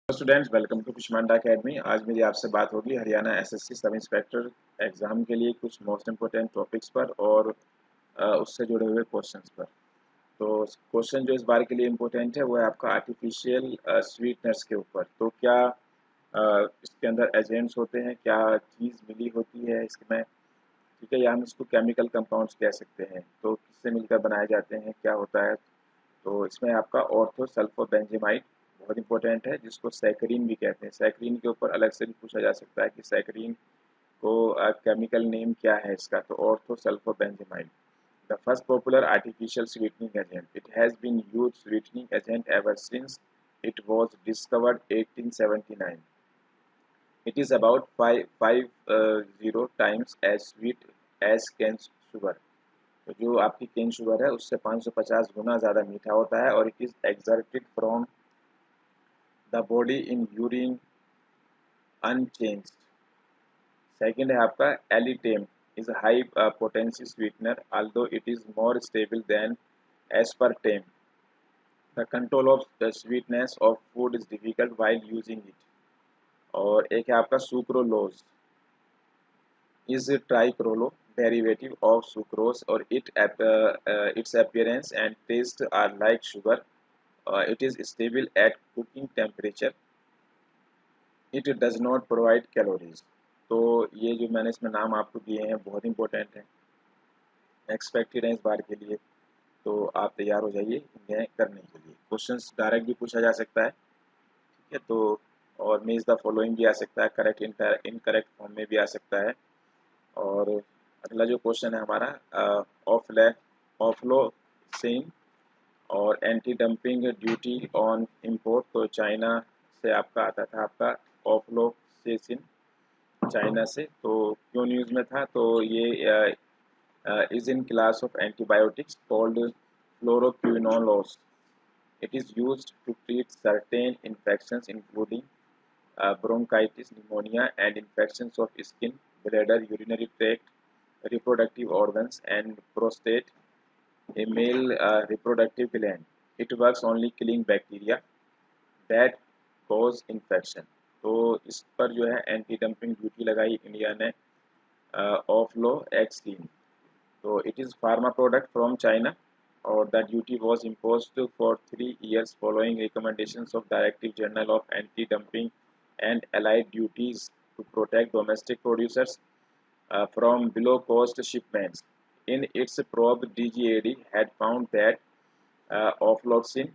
Students, welcome to Kushmanda academy. आज मेरी आपसे बात होगी Haryana SSC sub inspector exam के लिए कुछ मोस्ट इम्पोर्टेंट टॉपिक्स पर और उससे जुड़े हुए क्वेश्चंस पर। तो क्वेश्चन जो इस बार के लिए इम्पोर्टेंट है वो है आपका आर्टिफिशियल स्वीटनर्स के ऊपर। तो क्या इसके अंदर एजेंट्स होते हैं, क्या चीज़ मिली होती है इसमें, ठीक है, या हम इसको केमिकल कंपाउंड्स कह सकते हैं। तो किससे मिलकर बनाए जाते हैं, क्या होता है। तो इसमें आपका ऑर्थो सल्फोबेंजीमाइड बहुत इंपॉर्टेंट है, जिसको सैकरीन भी कहते हैं। सैकरीन के ऊपर अलग से भी पूछा जा सकता है कि सैकरीन को केमिकल नेम क्या है इसका। तो ortho sulfobenzimide, the first popular artificial sweetening agent, it has been used sweetening agent ever since it was discovered 1879. It is about 550 times as sweet as cane sugar. तो जो आपकी cane sugar है उससे 550 गुना ज़्यादा मीठा होता है। और it is exerted from the body in urine unchanged. Second है आपका alitame, is high potency sweetener although it is more stable than aspartame. The control of the sweetness of food is difficult while using it. और एक है आपका sucralose, is a trichrolo derivative of sucrose, or its appearance and taste are like sugar. It is stable at cooking temperature. It does not provide calories. तो ये जो मैंने इसमें नाम आपको दिए हैं बहुत इंपॉर्टेंट हैं, एक्सपेक्टेड हैं इस बार के लिए। तो आप तैयार हो जाइए इन्हें करने के लिए। क्वेश्चंस डायरेक्ट भी पूछा जा सकता है, ठीक है। तो और मीन्स द फॉलोइंग भी आ सकता है, करेक्ट इनकरेक्ट फॉर्म में भी आ सकता है। और अगला जो क्वेश्चन है हमारा ऑफलोसिन और anti dumping duty on import. तो चाइना से आपका आता था आपका ऑफलोसिन, चाइना से। तो क्यों न्यूज़ में था, तो ये is in class of antibiotics called fluoroquinolones. It is used to treat certain infections including bronchitis, pneumonia, and infections of skin, bladder, urinary tract, reproductive organs, and prostate, a male reproductive gland. It works only killing bacteria that cause infection. तो इस पर जो है anti dumping duty लगाई India ने ofloxacin. तो it is pharma product from China और the duty was imposed for 3 years following recommendations of Directive Journal of Anti-Dumping and Allied Duties to protect domestic producers from below-cost shipments. In its probe, DGAD had found that ofloxacin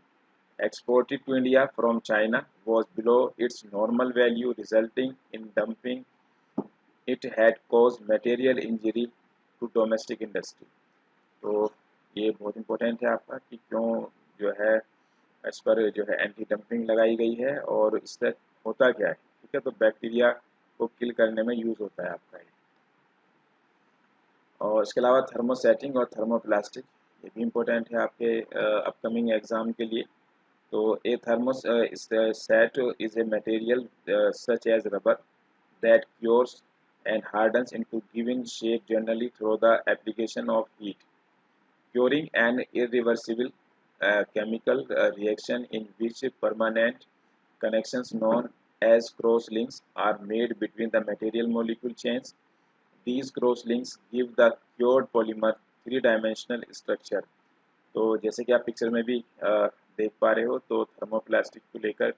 exported to India from China was below its normal value, resulting in dumping. It had caused material injury to domestic industry. तो ये बहुत important है आपका कि क्यों जो है इस पर जो है एंटी डंपिंग लगाई गई है और इससे होता क्या है, ठीक है। तो बैक्टीरिया को किल करने में यूज़ होता है आपका ये। और इसके अलावा थर्मोसेटिंग और थर्मोप्लास्टिक, ये भी इम्पोर्टेंट है आपके अपकमिंग एग्ज़ाम के लिए। तो ए thermoset is a material such as rubber that cures and hardens into given shape generally through the application of heat. Curing an irreversible chemical reaction in which permanent connections known as cross-links are made between the material molecule chains. These cross-links give the cured polymer three-dimensional structure. तो जैसे कि आप picture में भी देख पा रहे हो, तो थर्मोप्लास्टिक को लेकर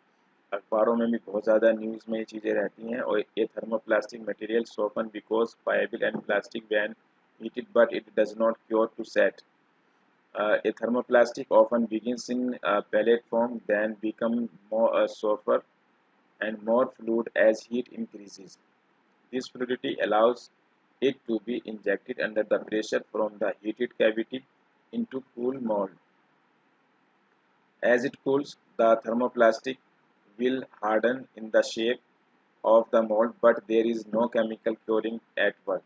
अखबारों में भी बहुत ज़्यादा न्यूज़ में ये चीज़ें रहती हैं। और ये thermoplastic material soften because friable and plastic when heated, but it does not cure to set. A thermoplastic often begins in pellet form, then become more softer and more fluid as heat increases. This fluidity allows it to be injected under the pressure from the heated cavity into cool mold. As it cools, the thermoplastic will harden in the shape of the mold, but there is no chemical curing at work.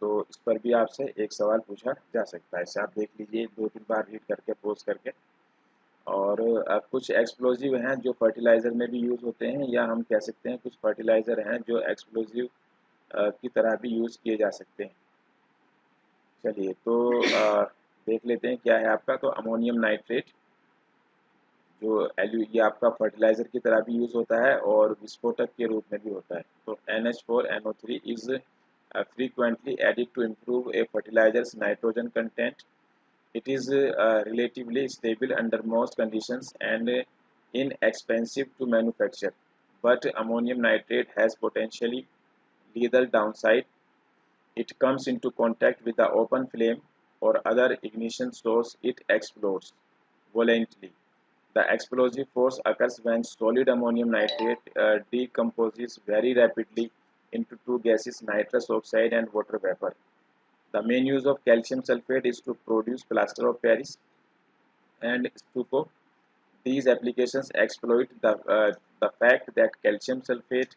तो इस पर भी आपसे एक सवाल पूछा जा सकता है। इसे आप देख लीजिए 2-3 बार रीड करके पोज करके। और कुछ एक्सप्लोजिव हैं जो फर्टिलाइज़र में भी यूज़ होते हैं, या हम कह सकते हैं कुछ फर्टिलाइज़र हैं जो एक्सप्लोजिव की तरह भी यूज़ किए जा सकते हैं। चलिए तो देख लेते हैं क्या है आपका। तो अमोनियम नाइट्रेट, ये आपका फर्टिलाइज़र की तरह भी यूज़ होता है और विस्फोटक के रूप में भी होता है। तो NH4NO3 is frequently added to improve a fertilizer's nitrogen content. It is relatively stable under most conditions and inexpensive to manufacture. But ammonium nitrate has potentially lethal downside. It comes into contact with the open flame or other ignition source, it explodes violently. The explosive force occurs when solid ammonium nitrate decomposes very rapidly into two gases, nitrous oxide and water vapor. The main use of calcium sulfate is to produce plaster of Paris and stucco. These applications exploit the fact that calcium sulfate,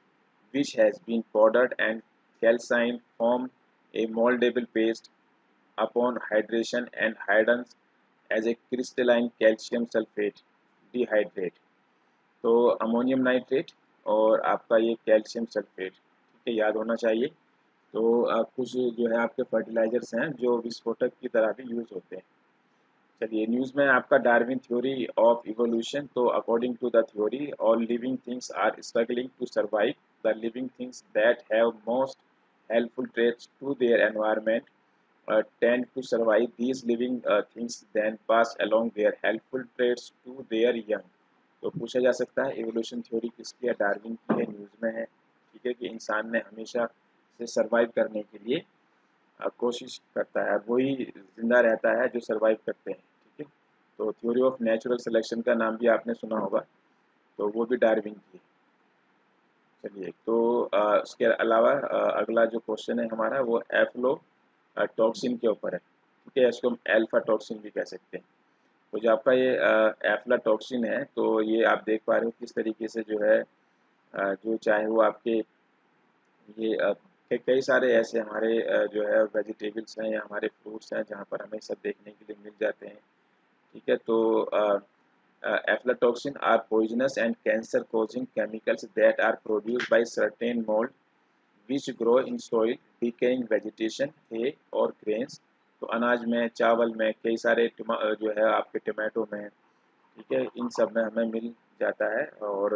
which has been powdered and calcined, form a moldable paste upon hydration and hardens as a crystalline calcium sulfate dehydrate. तो ammonium nitrate और आपका ये calcium sulphate, ठीक है, याद होना चाहिए। तो कुछ जो है आपके फर्टिलाइजर्स हैं जो विस्फोटक की तरह भी यूज़ होते हैं। चलिए न्यूज़ में आपका डार्विन थ्योरी ऑफ इवोल्यूशन। तो according to the theory all living things are struggling to survive. The living things that have most helpful traits to their environment tend to survive. These living things then pass along their helpful traits to their young. तो पूछा जा सकता है evolution theory किसकी है? Darwin की है, news में है। ठीक है कि इंसान ने हमेशा से सर्वाइव करने के लिए कोशिश करता है, वही जिंदा रहता है जो सर्वाइव करते हैं। ठीक है, तो थ्योरी ऑफ नेचुरल सिलेक्शन का नाम भी आपने सुना होगा, तो वो भी डार्विन की है। चलिए तो उसके अलावा अगला जो क्वेश्चन है हमारा वो एफ्लो टॉक्सिन के ऊपर है। ठीक है, इसको हम एल्फा टॉक्सिन भी कह सकते हैं। तो जो आपका ये एफ्लाटॉक्सिन है, तो ये आप देख पा रहे हो किस तरीके से जो है जो चाहे वो आपके ये कई सारे ऐसे हमारे जो है वेजिटेबल्स हैं या हमारे फ्रूट्स हैं जहाँ पर हमें सब देखने के लिए मिल जाते हैं। ठीक है, तो aflatoxin are poisonous and cancer causing chemicals that are produced by certain mould which grow in soil decaying vegetation hay और ग्रेन्स। तो अनाज में, चावल में, कई सारे जो है आपके टमाटो में, ठीक है, इन सब में हमें मिल जाता है और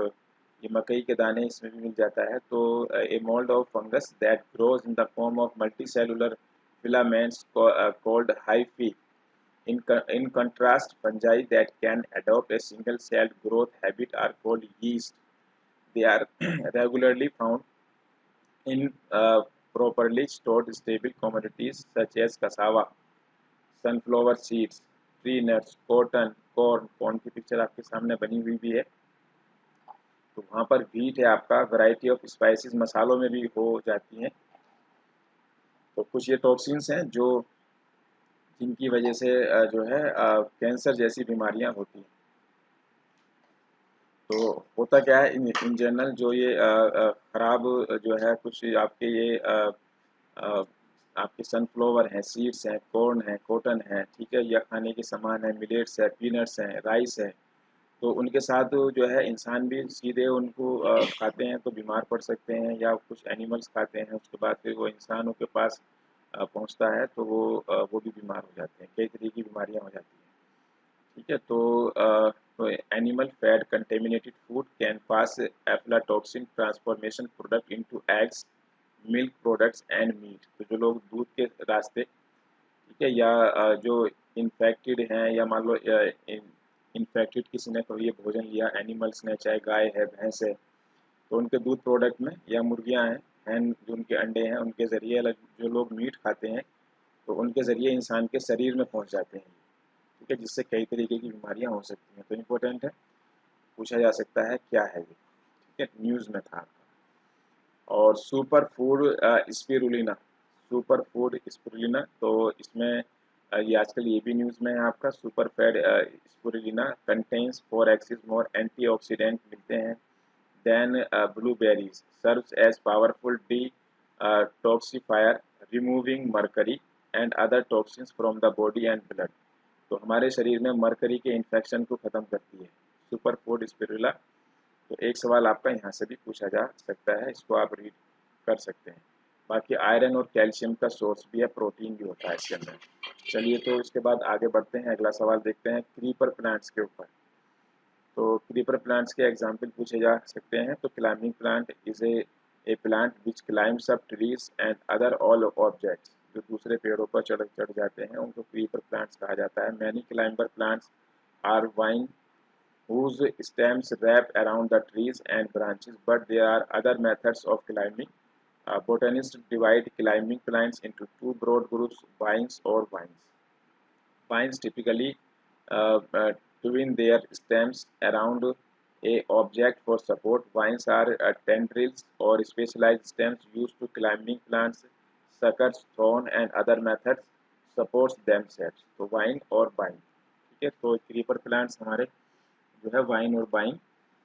ये मकई के दाने इसमें भी मिल जाता है। तो a mould of fungus that grows in the form of multi cellular filaments called hyphae. In contrast, fungi that can adopt a single-celled growth habit are called yeast. They are regularly found in properly stored stable commodities such as cassava, sunflower seeds, tree nuts, cotton, corn। Corn की picture आपके सामने बनी हुई भी है। तो वहाँ पर व्हीट है आपका, वैरायटी ऑफ स्पाइसेस मसालों में भी हो जाती हैं। तो कुछ ये टॉक्सिन्स हैं जो जिनकी वजह से जो है कैंसर जैसी बीमारियां होती हैं। तो होता क्या है इन जनरल जो ये खराब जो है कुछ आपके ये आपके सनफ्लावर हैं, सीड्स हैं, कॉर्न है, कॉटन है, ठीक है, या खाने के सामान है, मिलेट्स है, पीनट्स हैं, राइस है। तो उनके साथ जो है इंसान भी सीधे उनको खाते हैं तो बीमार पड़ सकते हैं, या कुछ एनिमल्स खाते हैं उसके बाद फिर वो इंसानों के पास पहुंचता है तो वो भी बीमार हो जाते हैं, कई तरह की बीमारियां हो जाती हैं। ठीक है, तो animal fat contaminated food can pass aflatoxin transformation product into eggs, milk products and meat. तो जो लोग दूध के रास्ते, ठीक है, या जो इन्फेक्टेड हैं, या मान लो इन्फेक्टेड किसी ने कोई ये भोजन लिया, एनिमल्स ने, चाहे गाय है, भैंस है, तो उनके दूध प्रोडक्ट में, या मुर्गियां हैं, हैन जो उनके अंडे हैं, उनके ज़रिए अलग जो लोग मीट खाते हैं तो उनके ज़रिए इंसान के शरीर में पहुंच जाते हैं। ठीक है, जिससे कई तरीके की बीमारियां हो सकती हैं। तो इम्पोर्टेंट है, पूछा जा सकता है क्या है ये। ठीक है, न्यूज़ में था। और super food spirulina, super food spirulina, तो इसमें ये आजकल ये भी न्यूज़ में है आपका। Super fad spirulina contains 4x more antioxidant मिलते हैं than blueberries, serves as powerful toxifier removing mercury and other toxins from the body and blood. तो हमारे शरीर में मरकरी के इन्फेक्शन को ख़त्म करती है सुपर फूड स्पिरुलिना। तो एक सवाल आपका यहाँ से भी पूछा जा सकता है, इसको आप रीड कर सकते हैं। बाकी आयरन और कैल्शियम का सोर्स भी है, प्रोटीन भी होता है इसके अंदर। चलिए तो इसके बाद आगे बढ़ते हैं, अगला सवाल देखते हैं क्रीपर प्लांट्स के ऊपर। तो क्रीपर प्लांट्स के एग्जाम्पल पूछे जा सकते हैं। तो climbing plant is a plant which climbs up trees and other all objects. जो दूसरे पेड़ों पर चढ़ चढ़ जाते हैं उनको क्रीपर प्लांट्स कहा जाता है। Many climber plants are vine whose stems wrap around the trees and branches, but there are other methods of climbing. Botanists divide climbing plants into two broad groups: vines or vines. Vines typically twine their stems around a object for support. Vines are tendrils or specialized stems used to climbing plants, suckers, thorn, and other methods supports themselves. तो wine और बाइन, ठीक है। तो creeper plants हमारे जो है wine और बाइन,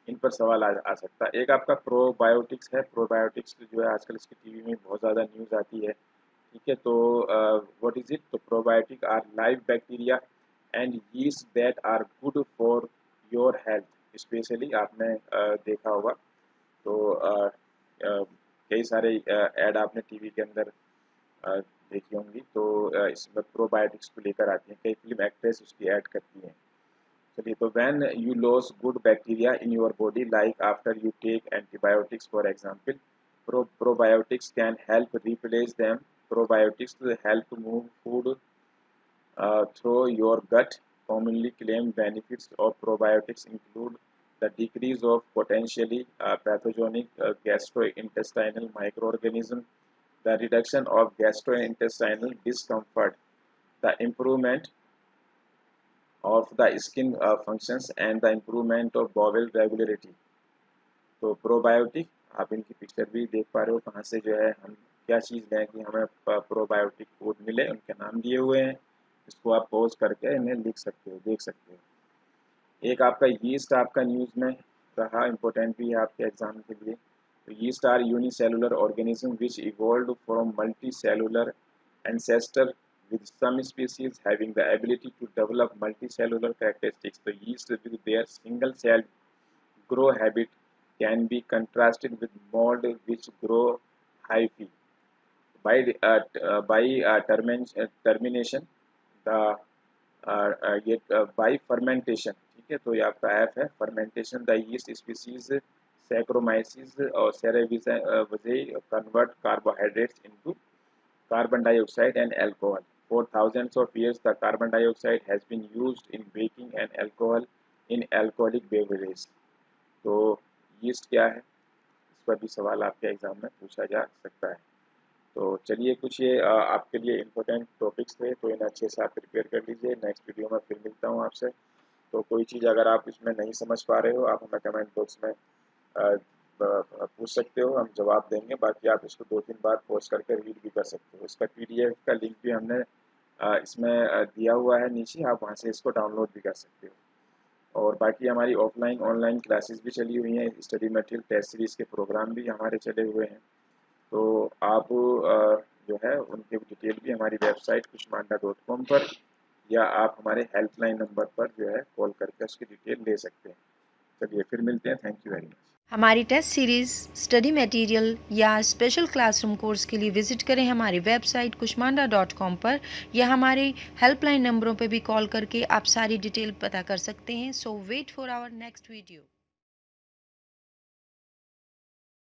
इन पर सवाल आ सकता है। एक आपका प्रोबायोटिक्स है। प्रोबायोटिक्स जो है आजकल इसकी टीवी में बहुत ज़्यादा न्यूज़ आती है, ठीक है। तो व्हाट इज इट? तो probiotic are live bacteria and yeast that are good for your health. Specially आपने देखा होगा, तो कई सारे ऐड आपने टीवी के अंदर देखी होंगी। तो इसमें प्रोबायोटिक्स को लेकर आती हैं, कई फिल्म एक्ट्रेस उसकी ऐड करती हैं। चलिए, तो when you loss good bacteria in your body like after you take antibiotics for example, probiotics can help replace them. Probiotics help move food through your gut. Commonly claimed benefits of probiotics include the decrease of potentially pathogenic gastrointestinal microorganisms, the reduction of gastrointestinal discomfort, the improvement of the skin functions, and the improvement of bowel regularity. तो probiotic आप इनकी picture भी देख पा रहे हो, कहाँ से जो है हम क्या चीज़ लें कि हमें प्रोबायोटिक फूड मिले, उनके नाम दिए हुए हैं। इसको आप पॉज करके इन्हें लिख सकते हो, देख सकते हो। एक आपका यीस्ट आपका न्यूज़ में रहा, इम्पोर्टेंट भी है आपके एग्जाम के लिए। तो yeast are unicellular organism which evolved from multicellular ancestor with some species having the ability to develop multicellular characteristics. The yeast with their single cell grow habit can be contrasted with mold which grow hyphae. Termination, the by fermentation, ठीक है। तो ये आपका F है fermentation, the yeast species Saccharomyces or Cerevisiae convert carbohydrates into carbon dioxide and alcohol. For thousands of years, the carbon dioxide has been used in baking and alcohol in alcoholic beverages. तो yeast क्या है, इस पर भी सवाल आपके exam में पूछा जा सकता है। तो चलिए, कुछ ये आपके लिए इम्पोर्टेंट टॉपिक्स थे, तो इन्हें अच्छे से आप प्रिपेयर कर लीजिए। नेक्स्ट वीडियो में फिर मिलता हूँ आपसे। तो कोई चीज़ अगर आप इसमें नहीं समझ पा रहे हो, आप हमें कमेंट बॉक्स में पूछ सकते हो, हम जवाब देंगे। बाकी आप इसको 2-3 बार पॉज करके रीड भी कर सकते हो। इसका PDF का लिंक भी हमने इसमें दिया हुआ है नीचे, आप वहाँ से इसको डाउनलोड भी कर सकते हो। और बाकी हमारी ऑफलाइन ऑनलाइन क्लासेस भी चली हुई हैं, स्टडी मटेरियल टेस्ट सीरीज़ के प्रोग्राम भी हमारे चले हुए हैं। तो आप जो है उनके डिटेल भी हमारी वेबसाइट kushmanda.com पर या आप हमारे हेल्पलाइन नंबर पर जो है कॉल करके उसकी डिटेल ले सकते हैं। चलिए, फिर मिलते हैं। Thank you very much. हमारी टेस्ट सीरीज़, स्टडी मटेरियल या स्पेशल क्लासरूम कोर्स के लिए विज़िट करें हमारी वेबसाइट kushmanda.com पर, या हमारे हेल्पलाइन नंबरों पर भी कॉल करके आप सारी डिटेल पता कर सकते हैं। So wait for our next video.